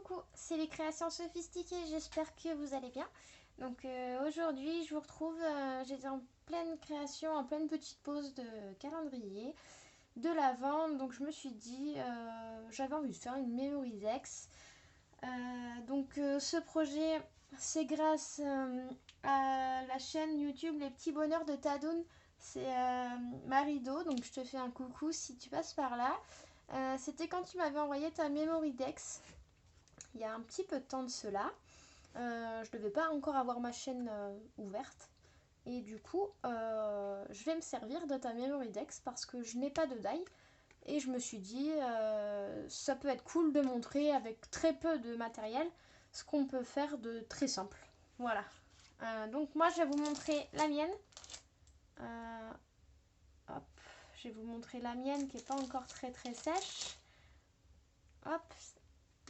coucou, c'est les créations sophistiquées, j'espère que vous allez bien. Donc aujourd'hui je vous retrouve, j'étais en pleine création, en pleine petite pause de calendrier de l'Avent, donc je me suis dit, j'avais envie de faire une Memory Dex. Ce projet, c'est grâce à la chaîne YouTube Les Petits Bonheurs de Tadoun, c'est Marido, donc je te fais un coucou si tu passes par là. C'était quand tu m'avais envoyé ta Memory Dex il y a un petit peu de temps de cela. Je ne devais pas encore avoir ma chaîne ouverte. Et du coup, je vais me servir de ta Memory Dex parce que je n'ai pas de die. Et je me suis dit, ça peut être cool de montrer avec très peu de matériel ce qu'on peut faire de très simple. Voilà. Donc moi, je vais vous montrer la mienne. Hop, je vais vous montrer la mienne qui n'est pas encore très sèche. Hop,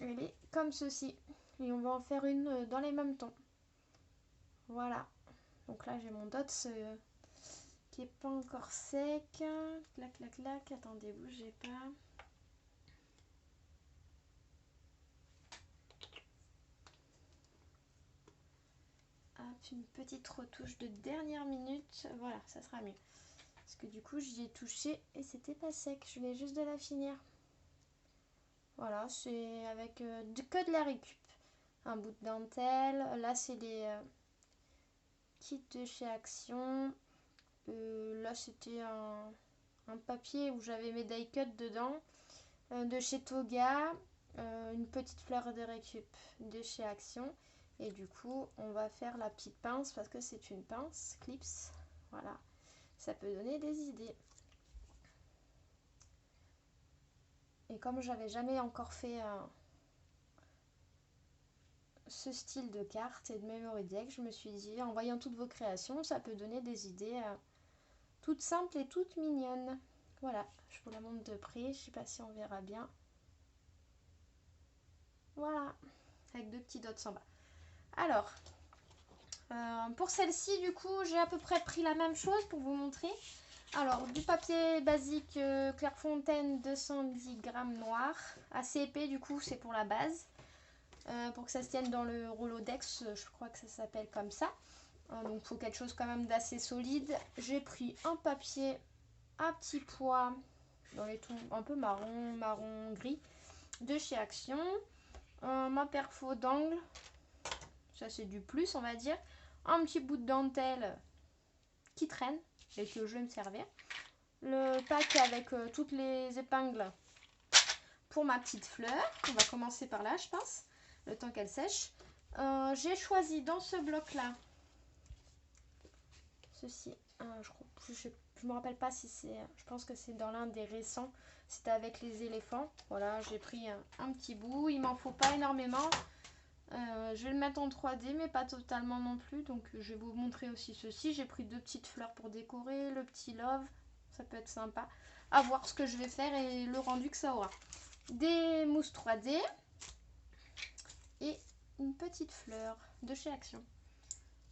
elle est comme ceci. Et on va en faire une dans les mêmes tons. Voilà. Donc là, j'ai mon dots qui est pas encore sec. Clac, clac, clac. Attendez, bougez pas. Hop, une petite retouche de dernière minute. Voilà, ça sera mieux. Parce que du coup, j'y ai touché et c'était pas sec. Je voulais juste de la finir. Voilà, c'est avec que de la récup. Un bout de dentelle. Là, c'est les kits de chez Action. Là, c'était un papier où j'avais mes die cuts dedans. De chez Toga. Une petite fleur de récup de chez Action. Et du coup, on va faire la petite pince parce que c'est une pince clips. Voilà, ça peut donner des idées. Et comme j'avais jamais encore fait ce style de carte et de memory deck, je me suis dit, en voyant toutes vos créations, ça peut donner des idées toutes simples et toutes mignonnes. Voilà, je vous la montre de près, je sais pas si on verra bien. Voilà, avec deux petits dots en bas. Alors, pour celle-ci, du coup, j'ai à peu près pris la même chose pour vous montrer. Alors, du papier basique Clairefontaine 210 grammes noir, assez épais, du coup, c'est pour la base. Pour que ça se tienne dans le Rolodex, je crois que ça s'appelle comme ça. Donc, il faut quelque chose quand même d'assez solide. J'ai pris un papier à petits pois, dans les tons un peu marron gris, de chez Action. Ma perfo d'angle, ça c'est du plus, on va dire. Un petit bout de dentelle qui traîne et que je vais me servir. Le pack avec toutes les épingles pour ma petite fleur. On va commencer par là, je pense, le temps qu'elle sèche. J'ai choisi dans ce bloc là ceci. Je me rappelle pas si c'est, je pense que c'est dans l'un des récents, c'était avec les éléphants. Voilà, j'ai pris un petit bout, il m'en faut pas énormément. Je vais le mettre en 3D mais pas totalement non plus, donc je vais vous montrer aussi ceci. J'ai pris deux petites fleurs pour décorer, le petit love, ça peut être sympa. À voir ce que je vais faire et le rendu que ça aura. Des mousses 3D et une petite fleur de chez Action.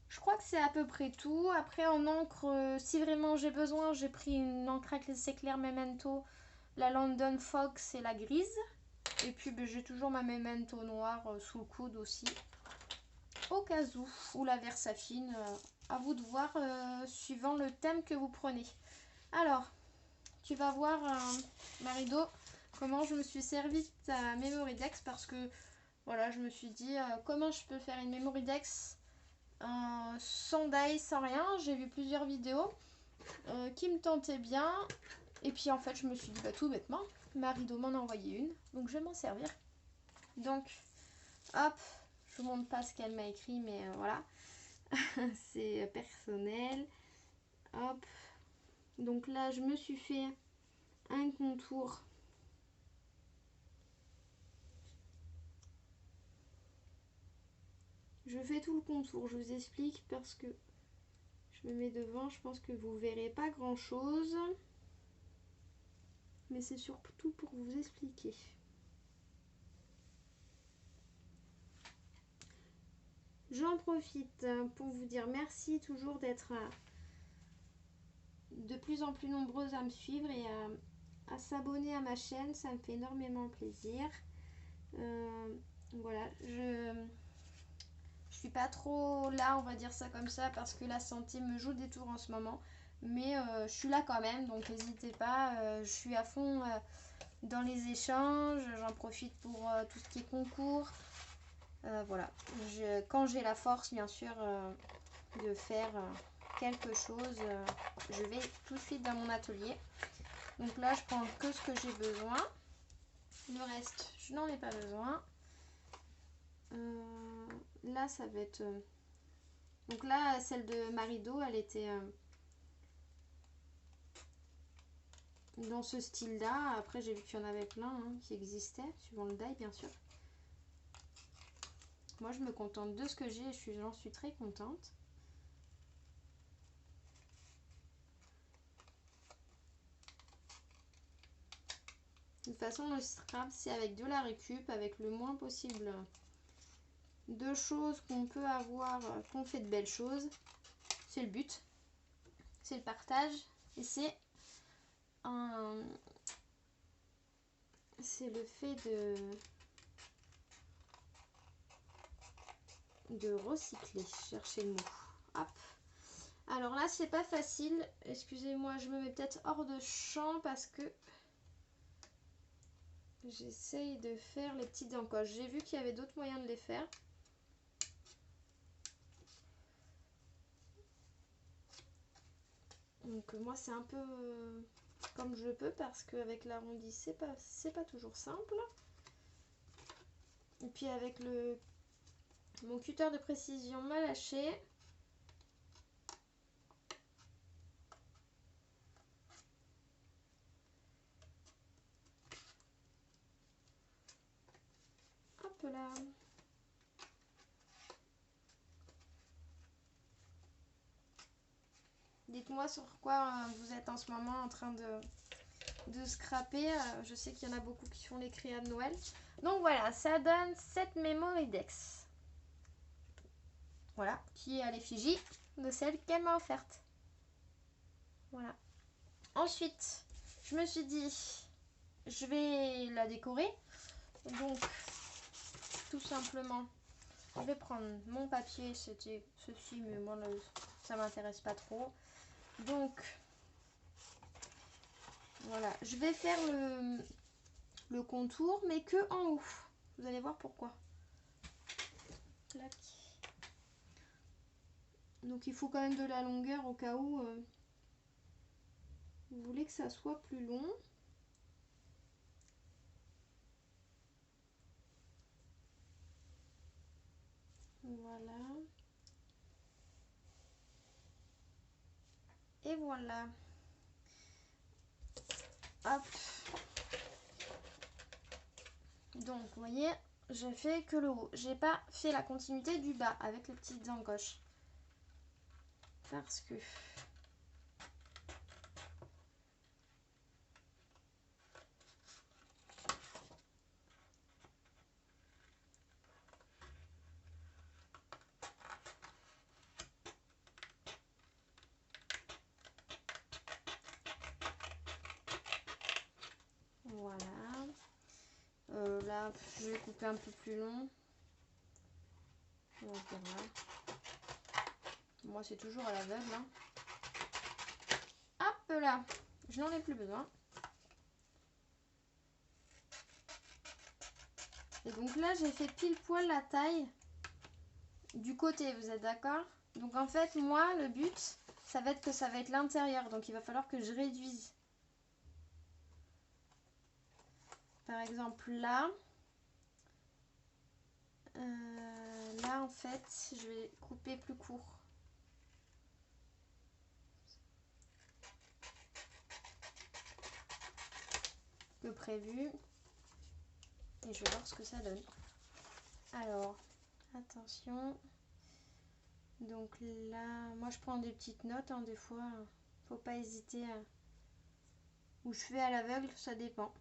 Je crois que c'est à peu près tout. Après en encre, si vraiment j'ai besoin, j'ai pris une encre avec les éclairs Memento, la London Fox et la grise. Et puis j'ai toujours ma Memento noire sous le coude aussi, au cas où, ou la Versafine, à vous de voir suivant le thème que vous prenez. Alors, tu vas voir, Marido, comment je me suis servi de ta Memory Dex parce que voilà, je me suis dit comment je peux faire une Memory Dex sans die, sans rien. J'ai vu plusieurs vidéos qui me tentaient bien. Et puis en fait, je me suis dit, bah, tout bêtement, Marido m'en a envoyé une, donc je vais m'en servir. Donc, hop, je vous montre pas ce qu'elle m'a écrit, mais voilà, c'est personnel. Hop, donc là, je me suis fait un contour. Je fais tout le contour, je vous explique parce que je me mets devant, je pense que vous verrez pas grand chose. Mais c'est surtout pour vous expliquer. J'en profite pour vous dire merci toujours d'être de plus en plus nombreuses à me suivre et à s'abonner à ma chaîne, ça me fait énormément plaisir. voilà, je suis pas trop là, on va dire ça comme ça, parce que la santé me joue des tours en ce moment. Mais je suis là quand même, donc n'hésitez pas. Je suis à fond dans les échanges. J'en profite pour tout ce qui est concours. Voilà. Quand j'ai la force, bien sûr, de faire quelque chose, je vais tout de suite dans mon atelier. Donc là, je prends que ce que j'ai besoin. Le reste, je n'en ai pas besoin. Là, ça va être... Donc là, celle de Marido, elle était dans ce style-là. Après, j'ai vu qu'il y en avait plein qui existaient, suivant le die, bien sûr. Moi, je me contente de ce que j'ai et j'en suis très contente. De toute façon, le scrap, c'est avec de la récup, avec le moins possible de choses qu'on peut avoir, qu'on fait de belles choses. C'est le but. C'est le partage. Et c'est le fait de recycler. Chercher le mot. Hop. Alors là, c'est pas facile. Excusez-moi, je me mets peut-être hors de champ parce que j'essaye de faire les petites encoches. J'ai vu qu'il y avait d'autres moyens de les faire. Donc moi, c'est un peu comme je peux parce qu'avec l'arrondi, c'est pas toujours simple. Et puis avec mon cutter de précision m'a lâché. Hop là. Dites-moi sur quoi vous êtes en ce moment en train de scraper. Je sais qu'il y en a beaucoup qui font les créas de Noël. Donc voilà, ça donne cette Memory Dex. Voilà, qui est à l'effigie de celle qu'elle m'a offerte. Voilà. Ensuite, je me suis dit, je vais la décorer. Donc, tout simplement, je vais prendre mon papier. C'était ceci, mais moi, ça m'intéresse pas trop. Donc, voilà, je vais faire le contour, mais que en haut. Vous allez voir pourquoi. Clac. Donc, il faut quand même de la longueur au cas où vous voulez que ça soit plus long. Voilà. Et voilà. Hop. Donc, vous voyez, j'ai fait que le haut. J'ai pas fait la continuité du bas avec les petites encoches. Parce que... Voilà. Là, je vais couper un peu plus long. Donc, voilà. Moi, c'est toujours à l'aveugle. Hein. Hop là. Je n'en ai plus besoin. Et donc là, j'ai fait pile poil la taille du côté. Vous êtes d'accord? Donc en fait, moi, le but, ça va être l'intérieur. Donc il va falloir que je réduise. Par exemple, là. Là, en fait, je vais couper plus court que prévu. Et je vais voir ce que ça donne. Alors, attention. Donc là, moi je prends des petites notes. Hein, des fois, faut pas hésiter. Ou je fais à l'aveugle, ça dépend.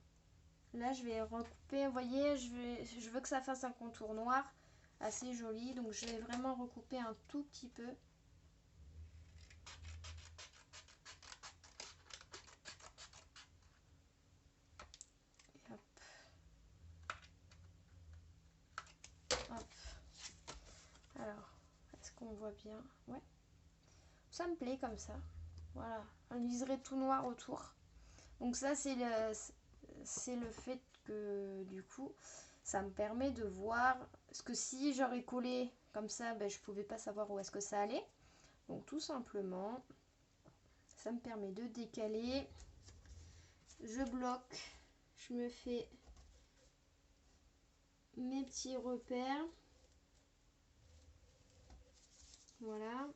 Là, je vais recouper. Vous voyez, je veux que ça fasse un contour noir assez joli. Donc, je vais vraiment recouper un tout petit peu. Et hop. voit bien. Ouais. Ça me plaît comme ça. Voilà. Un liseré tout noir autour. Donc ça, c'est le fait que du coup, ça me permet de voir. Parce que si j'aurais collé comme ça, ben, je pouvais pas savoir où est-ce que ça allait. Donc tout simplement, ça me permet de décaler. Je bloque. Je me fais mes petits repères. Voilà.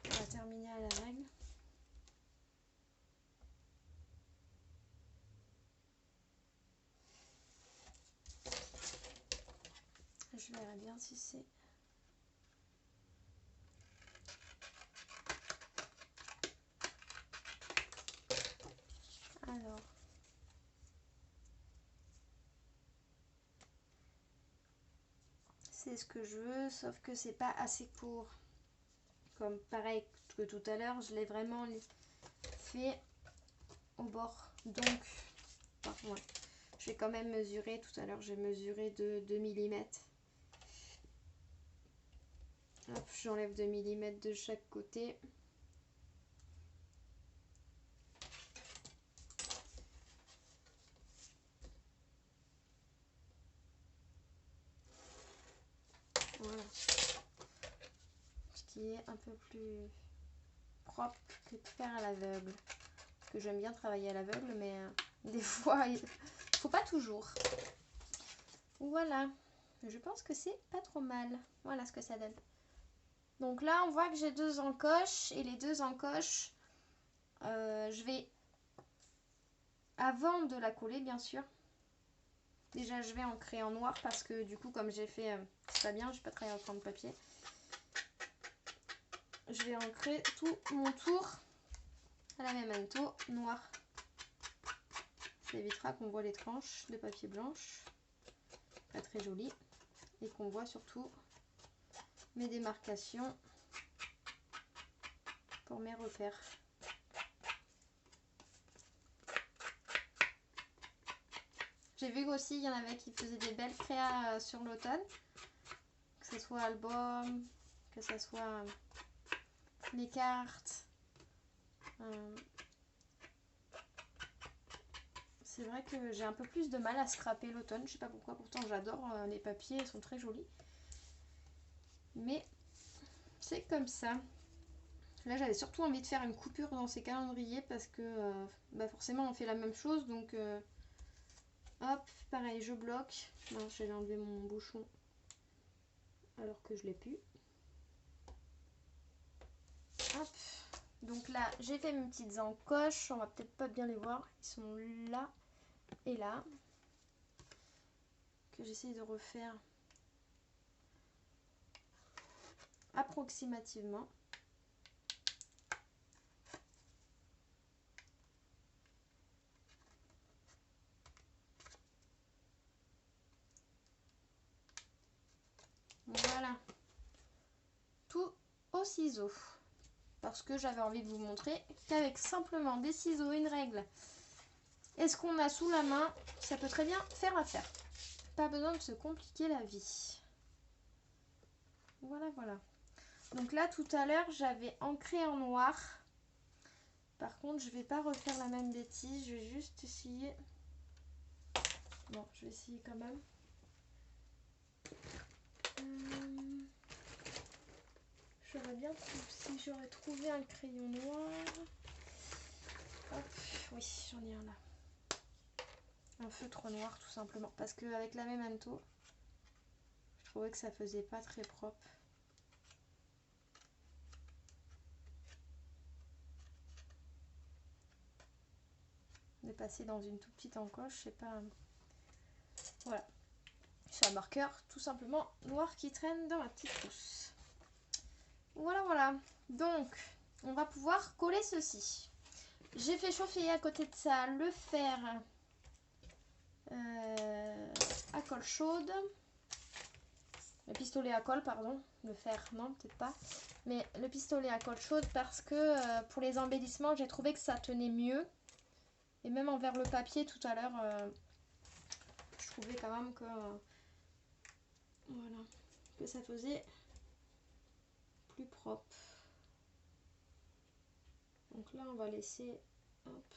On va terminer à la règle. Je verrai bien si c'est... Alors... C'est ce que je veux, sauf que c'est pas assez court. Comme pareil que tout à l'heure, je l'ai vraiment fait au bord. Donc, ouais, je vais quand même mesurer. Tout à l'heure, j'ai mesuré de 2 mm. Hop, j'enlève 2 mm de chaque côté. Voilà. Ce qui est un peu plus propre que de faire à l'aveugle. Parce que j'aime bien travailler à l'aveugle, mais des fois, il faut pas toujours. Voilà. Je pense que c'est pas trop mal. Voilà ce que ça donne. Donc là, on voit que j'ai 2 encoches. Et les 2 encoches, je vais, avant de la coller, bien sûr, déjà je vais ancrer en noir parce que du coup, comme j'ai fait, c'est pas bien, je vais pas travailler en crayon de papier. Je vais ancrer tout mon tour à la memento noir. Ça évitera qu'on voit les tranches de papier blanche, pas très joli, et qu'on voit surtout mes démarcations pour mes repères. J'ai vu aussi il y en avait qui faisaient des belles créas sur l'automne, que ce soit album, que ce soit les cartes. C'est vrai que j'ai un peu plus de mal à scraper l'automne, je sais pas pourquoi, pourtant j'adore les papiers, ils sont très jolis. Mais c'est comme ça. Là j'avais surtout envie de faire une coupure dans ces calendriers parce que bah forcément on fait la même chose, donc hop, pareil, je bloque. Non, j'allais enlever mon bouchon alors que je l'ai pu. Hop. Donc là, j'ai fait mes petites encoches. On va peut-être pas bien les voir. Ils sont là et là. Que j'essaie de refaire approximativement. Voilà. Tout au ciseau. Parce que j'avais envie de vous montrer qu'avec simplement des ciseaux et une règle et ce qu'on a sous la main, ça peut très bien faire affaire. Pas besoin de se compliquer la vie. Voilà, voilà. Donc là, tout à l'heure, j'avais ancré en noir. Par contre, je vais pas refaire la même bêtise. Je vais juste essayer. Bon, je vais essayer quand même. J'aurais bien si j'aurais trouvé un crayon noir. Hop, oui, j'en ai un là. Un feutre noir tout simplement. Parce qu'avec la memento, je trouvais que ça faisait pas très propre. De passer dans une toute petite encoche, c'est pas... Voilà. C'est un marqueur tout simplement noir qui traîne dans ma petite trousse. Voilà, voilà. Donc, on va pouvoir coller ceci. J'ai fait chauffer à côté de ça le fer à colle chaude. Le pistolet à colle, pardon. Le fer, non, peut-être pas. Mais le pistolet à colle chaude parce que pour les embellissements, j'ai trouvé que ça tenait mieux. Et même envers le papier tout à l'heure, je trouvais quand même que... voilà, que ça faisait plus propre. Donc là, on va laisser... Hop.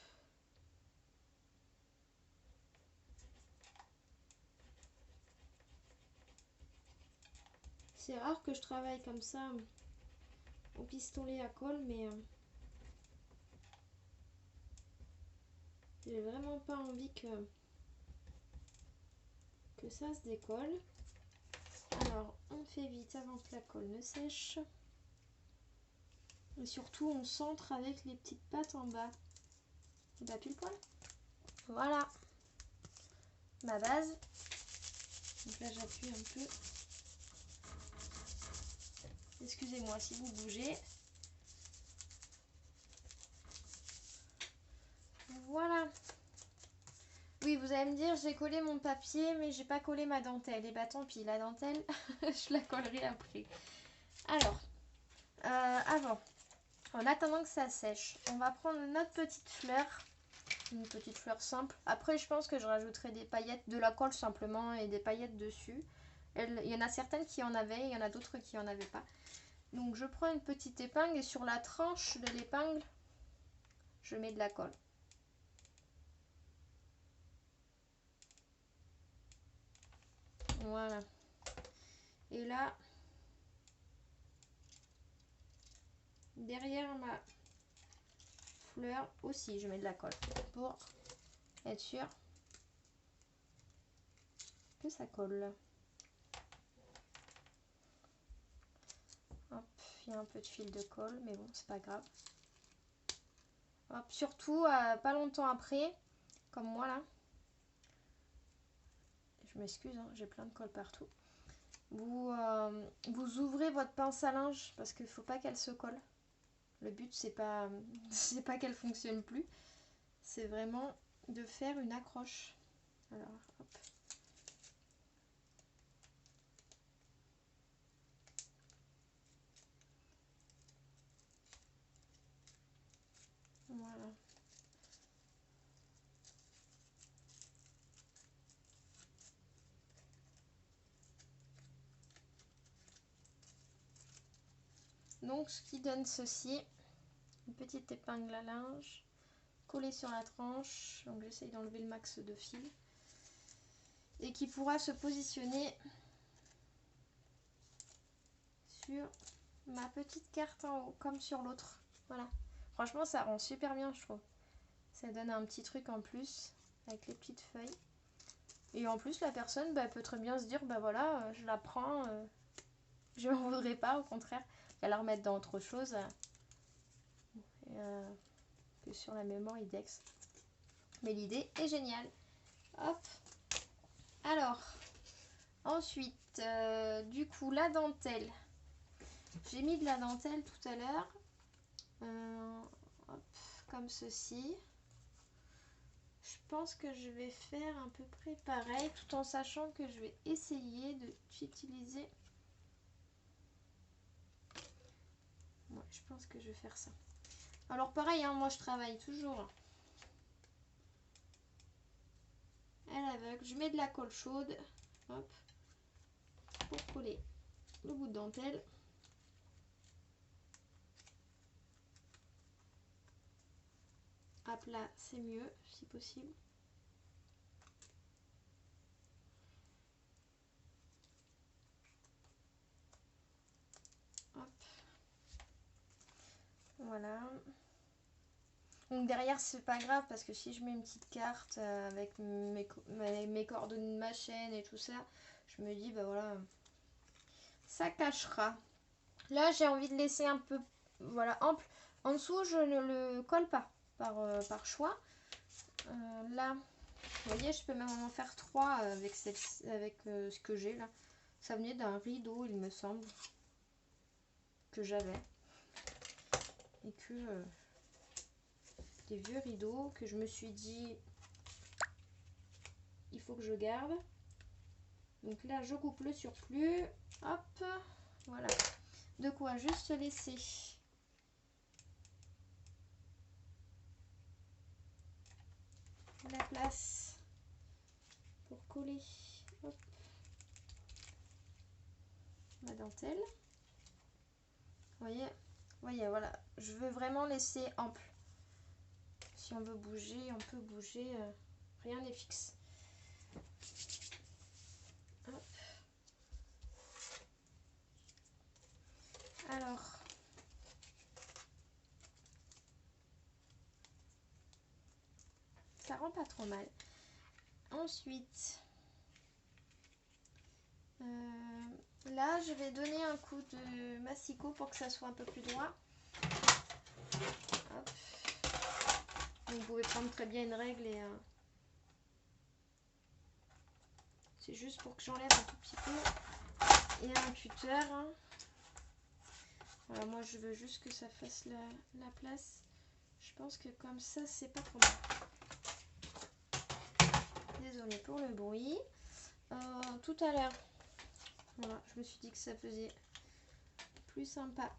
C'est rare que je travaille comme ça au pistolet à colle, mais j'ai vraiment pas envie que ça se décolle. Alors, on fait vite avant que la colle ne sèche. Et surtout, on centre avec les petites pattes en bas. Et bah, pile poil. Voilà. Ma base. Donc là, j'appuie un peu. Excusez-moi si vous bougez. Voilà. Oui, vous allez me dire, j'ai collé mon papier, mais j'ai pas collé ma dentelle. Et bah tant pis, la dentelle, je la collerai après. Alors, avant, en attendant que ça sèche, on va prendre notre petite fleur. Une petite fleur simple. Après, je pense que je rajouterai des paillettes, de la colle simplement et des paillettes dessus. Il y en a certaines qui en avaient, il y en a d'autres qui en avaient pas. Donc, je prends une petite épingle et sur la tranche de l'épingle, je mets de la colle. Voilà. Et là, derrière ma fleur aussi, je mets de la colle pour être sûr que ça colle. Hop, il y a un peu de fil de colle, mais bon, c'est pas grave. Hop, surtout, pas longtemps après, comme moi là. Je m'excuse, hein, j'ai plein de colle partout. Vous ouvrez votre pince à linge parce qu'il ne faut pas qu'elle se colle. Le but, c'est pas qu'elle fonctionne plus. C'est vraiment de faire une accroche. Alors, hop. Voilà. Donc, ce qui donne ceci, une petite épingle à linge, collée sur la tranche. Donc, j'essaye d'enlever le max de fil. Et qui pourra se positionner sur ma petite carte en haut, comme sur l'autre. Voilà. Franchement, ça rend super bien, je trouve. Ça donne un petit truc en plus, avec les petites feuilles. Et en plus, la personne peut très bien se dire, bah voilà, je la prends, je m'en voudrais pas, au contraire. Elle la remettre dans autre chose que sur la mémoire IDEX. Mais l'idée est géniale. Hop. Alors, ensuite, du coup, la dentelle. J'ai mis de la dentelle tout à l'heure. Comme ceci. Je pense que je vais faire à peu près pareil, tout en sachant que je vais essayer d'utiliser... Ouais, je pense que je vais faire ça. Alors pareil, hein, moi je travaille toujours à l'aveugle. Je mets de la colle chaude, hop, pour coller le bout de dentelle. À plat, c'est mieux, si possible. Hop. Voilà. Donc derrière, c'est pas grave parce que si je mets une petite carte avec mes coordonnées de ma chaîne et tout ça, je me dis, bah voilà, ça cachera. Là, j'ai envie de laisser un peu, voilà, ample. En dessous, je ne le colle pas par choix. Là, vous voyez, je peux même en faire 3 avec ce que j'ai là. Ça venait d'un rideau, il me semble, que j'avais. Et que des vieux rideaux que je me suis dit, il faut que je garde. Donc là, je coupe le surplus. Hop, voilà. De quoi juste laisser la place pour coller, hop, ma dentelle. voyez, voilà. Je veux vraiment laisser ample. Si on veut bouger, on peut bouger. Rien n'est fixe. Hop. Alors, ça rend pas trop mal. Ensuite, là, je vais donner un coup de massicot pour que ça soit un peu plus droit. Hop. Vous pouvez prendre très bien une règle et c'est juste pour que j'enlève un tout petit peu. Et un cutter. Hein. Voilà, moi je veux juste que ça fasse la place. Je pense que comme ça, c'est pas trop mal. Désolée pour le bruit. Tout à l'heure, voilà, je me suis dit que ça faisait plus sympa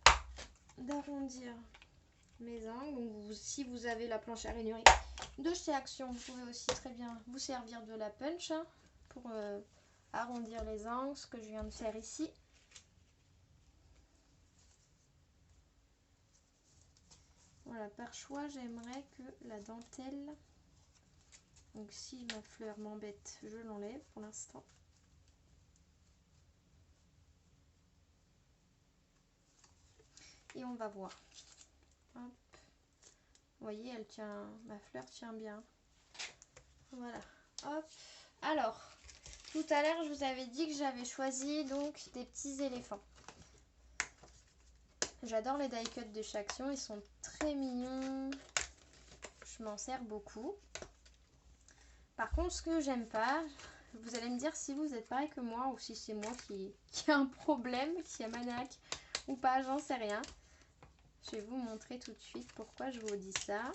d'arrondir mes angles. Donc, si vous avez la planche à rainurier de chez Action, vous pouvez aussi très bien vous servir de la punch hein, pour arrondir les angles, ce que je viens de faire ici. Voilà, par choix, j'aimerais que la dentelle, donc si ma fleur m'embête, je l'enlève pour l'instant. Et on va voir. Hop. Vous voyez, elle tient, ma fleur tient bien. Voilà. Hop. Alors, tout à l'heure, je vous avais dit que j'avais choisi donc des petits éléphants. J'adore les die cuts de chez Action, ils sont très mignons. Je m'en sers beaucoup. Par contre, ce que j'aime pas, vous allez me dire si vous êtes pareil que moi ou si c'est moi qui a un problème, qui a maniaque ou pas, j'en sais rien. Je vais vous montrer tout de suite pourquoi je vous dis ça.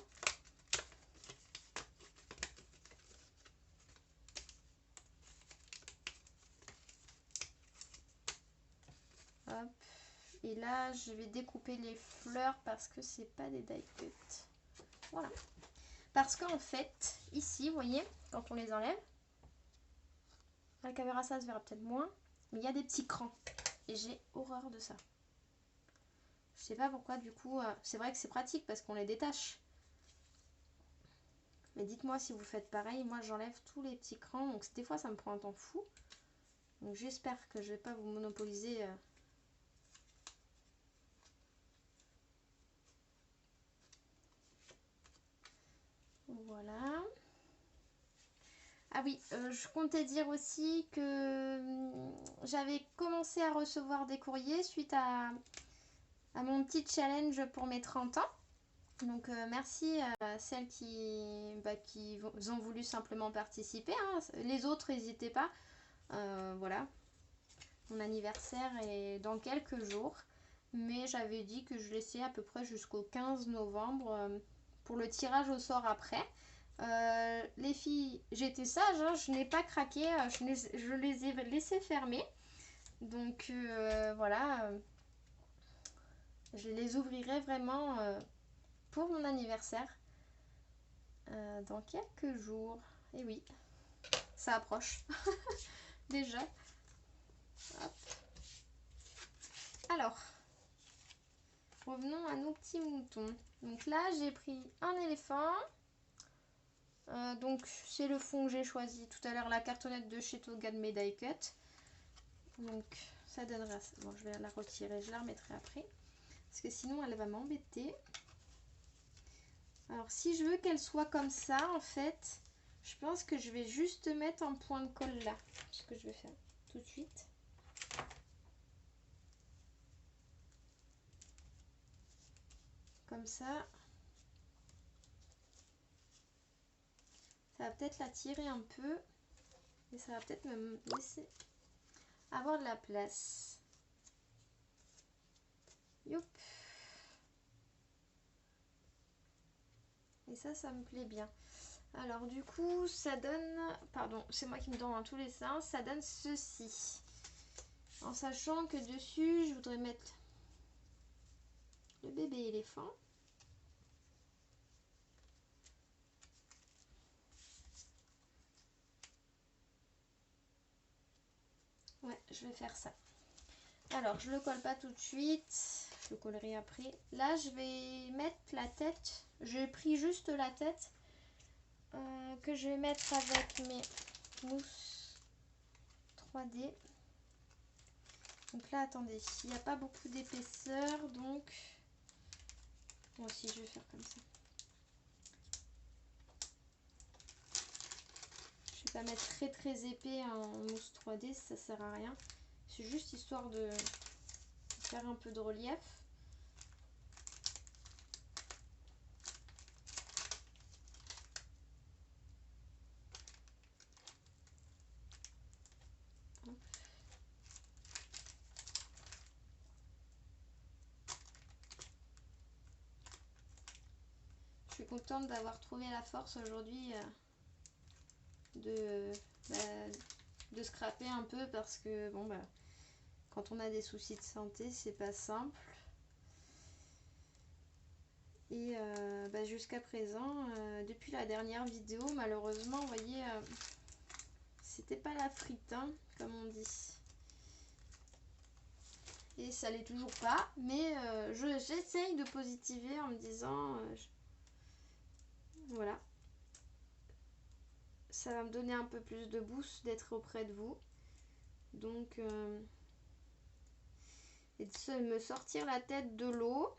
Hop. Et là, je vais découper les fleurs parce que c'est pas des die cuts. Voilà. Parce qu'en fait, ici, vous voyez, quand on les enlève, à la caméra ça se verra peut-être moins, mais il y a des petits crans. Et j'ai horreur de ça. Je sais pas pourquoi, du coup, c'est vrai que c'est pratique parce qu'on les détache. Mais dites-moi si vous faites pareil. Moi, j'enlève tous les petits crans. Donc, des fois, ça me prend un temps fou. Donc, j'espère que je vais pas vous monopoliser. Voilà. Ah oui, je comptais dire aussi que j'avais commencé à recevoir des courriers suite à mon petit challenge pour mes 30 ans. Donc merci à celles qui ont voulu simplement participer. Hein. Les autres, n'hésitez pas. Voilà, mon anniversaire est dans quelques jours. Mais j'avais dit que je laissais à peu près jusqu'au 15 novembre pour le tirage au sort après. Les filles, j'étais sage, hein, je n'ai pas craqué, je les ai laissées fermer. Donc voilà, je les ouvrirai vraiment pour mon anniversaire dans quelques jours. Et oui, ça approche déjà. Hop. Alors, revenons à nos petits moutons. Donc là, j'ai pris un éléphant. Donc c'est le fond que j'ai choisi tout à l'heure, la cartonnette de chez Togan Die Cut. Donc ça donnera, bon je vais la retirer, je la remettrai après parce que sinon elle va m'embêter. Alors si je veux qu'elle soit comme ça en fait, je pense que je vais juste mettre un point de colle là, ce que je vais faire tout de suite. Comme ça. Ça va peut-être la tirer un peu et ça va peut-être me laisser avoir de la place. Youp. Et ça me plaît bien. Alors du coup, ça donne... Pardon, c'est moi qui me donne dans tous les sens. Ça donne ceci. En sachant que dessus, je voudrais mettre le bébé éléphant. Ouais, je vais faire ça. Alors, je le colle pas tout de suite. Je le collerai après. Là, je vais mettre la tête. J'ai pris juste la tête que je vais mettre avec mes mousses 3D. Donc là, attendez, il n'y a pas beaucoup d'épaisseur, donc moi aussi je vais faire comme ça. Je vais pas mettre très épais en mousse 3D, ça sert à rien. C'est juste histoire de faire un peu de relief. Je suis contente d'avoir trouvé la force aujourd'hui de scraper un peu parce que bon bah quand on a des soucis de santé c'est pas simple. Et jusqu'à présent, depuis la dernière vidéo, malheureusement, vous voyez, c'était pas la frite, hein, comme on dit. Et ça l'est toujours pas, mais j'essaye de positiver en me disant, voilà, ça va me donner un peu plus de boost d'être auprès de vous. Donc, et de me sortir la tête de l'eau.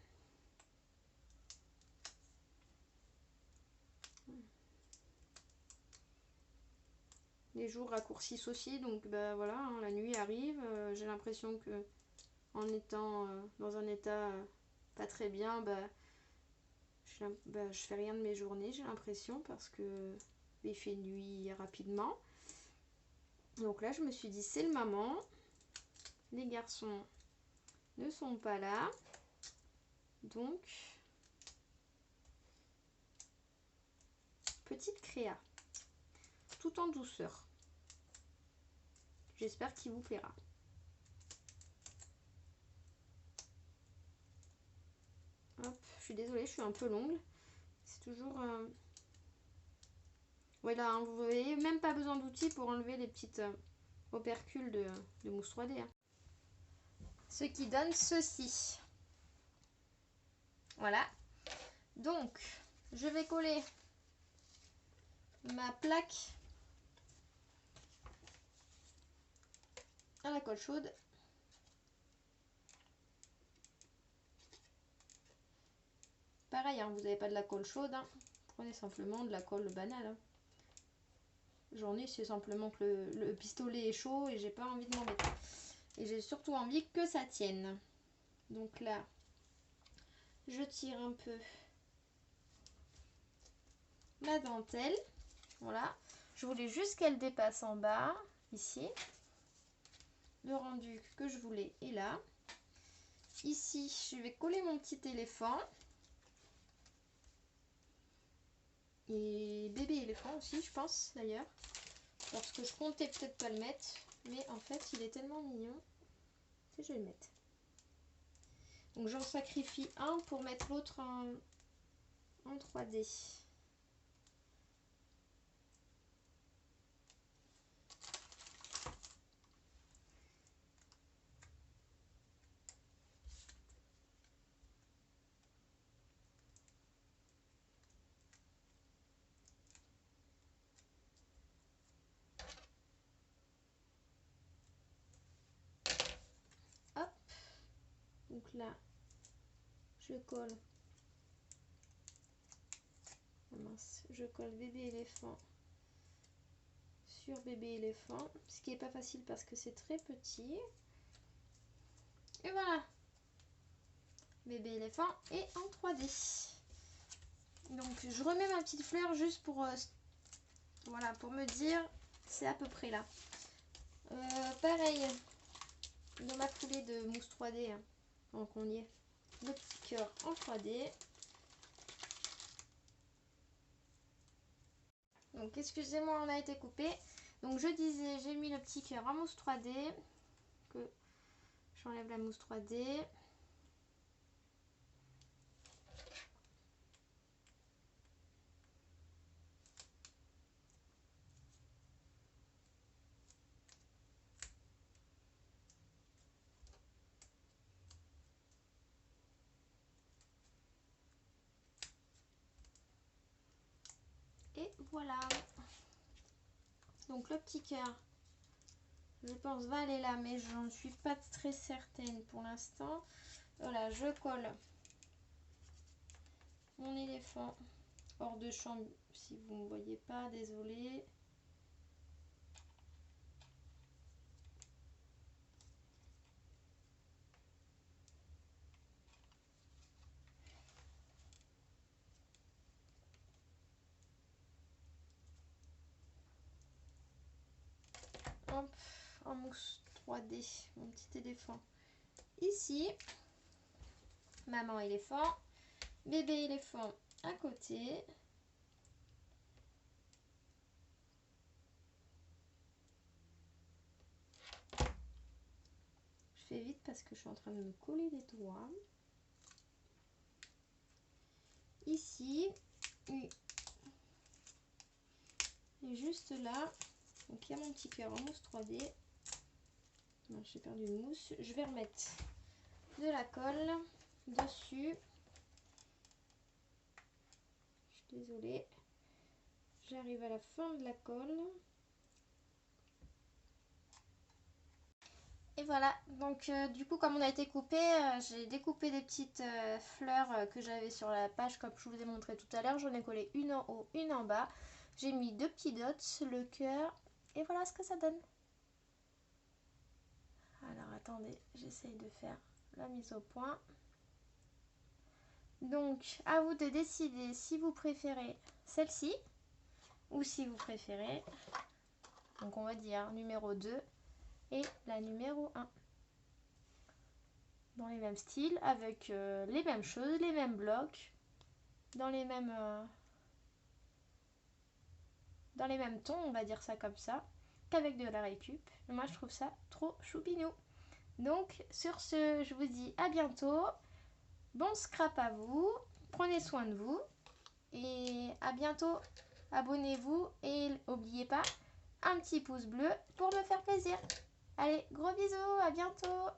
Les jours raccourcissent aussi, donc bah voilà, hein, la nuit arrive, j'ai l'impression que en étant dans un état pas très bien, je fais rien de mes journées, j'ai l'impression, parce que il fait nuit rapidement. Donc là, je me suis dit, c'est le moment. Les garçons ne sont pas là. Donc, petite créa, tout en douceur. J'espère qu'il vous plaira. Hop, je suis désolée, je suis un peu longue. C'est toujours... Voilà, hein, vous n'avez même pas besoin d'outils pour enlever les petites opercules de mousse 3D. Hein. Ce qui donne ceci. Voilà. Donc, je vais coller ma plaque à la colle chaude. Pareil, hein, vous n'avez pas de la colle chaude. Hein. Prenez simplement de la colle banale. Hein. J'en ai, c'est simplement que le pistolet est chaud et j'ai pas envie de m'embêter. Et j'ai surtout envie que ça tienne. Donc là, je tire un peu la dentelle. Voilà. Je voulais juste qu'elle dépasse en bas, ici. Le rendu que je voulais est là. Ici, je vais coller mon petit éléphant. Et bébé éléphant aussi, je pense, d'ailleurs. Parce que je comptais peut-être pas le mettre. Mais en fait, il est tellement mignon que je vais le mettre. Donc j'en sacrifie un pour mettre l'autre en 3D. Hop. Donc là, je colle. Oh mince, je colle bébé éléphant sur bébé éléphant. Ce qui n'est pas facile parce que c'est très petit. Et voilà. Bébé éléphant est en 3D. Donc je remets ma petite fleur juste pour, voilà, pour me dire c'est à peu près là. Pareil, dans ma foulée de mousse 3D, hein, donc on y est, le petit cœur en 3D. Donc excusez-moi, on a été coupé. Donc je disais, j'ai mis le petit cœur en mousse 3D, que j'enlève la mousse 3D. Voilà. Donc le petit cœur, je pense va aller là, mais j'en suis pas très certaine pour l'instant. Voilà, je colle mon éléphant hors de champ si vous ne voyez pas, désolé. Hop, en mousse 3D, mon petit éléphant. Ici, maman éléphant, bébé éléphant à côté. Je fais vite parce que je suis en train de me coller les doigts. Ici, et juste là, donc il y a mon petit cœur en mousse 3D. J'ai perdu une mousse. Je vais remettre de la colle dessus. Je suis désolée. J'arrive à la fin de la colle. Et voilà, donc du coup comme on a été coupé, j'ai découpé des petites fleurs que j'avais sur la page comme je vous ai montré tout à l'heure. J'en ai collé une en haut, une en bas. J'ai mis 2 petits dots, le cœur, et voilà ce que ça donne. Alors attendez, j'essaye de faire la mise au point. Donc à vous de décider si vous préférez celle-ci ou si vous préférez, donc on va dire numéro 2 et la numéro 1. Dans les mêmes styles, avec les mêmes choses, les mêmes blocs, dans les mêmes tons, on va dire ça comme ça, qu'avec de la récup. Moi je trouve ça trop choupinou. Donc sur ce, je vous dis à bientôt. Bon scrap à vous, prenez soin de vous et à bientôt. Abonnez-vous et n'oubliez pas un petit pouce bleu pour me faire plaisir. Allez, gros bisous, à bientôt.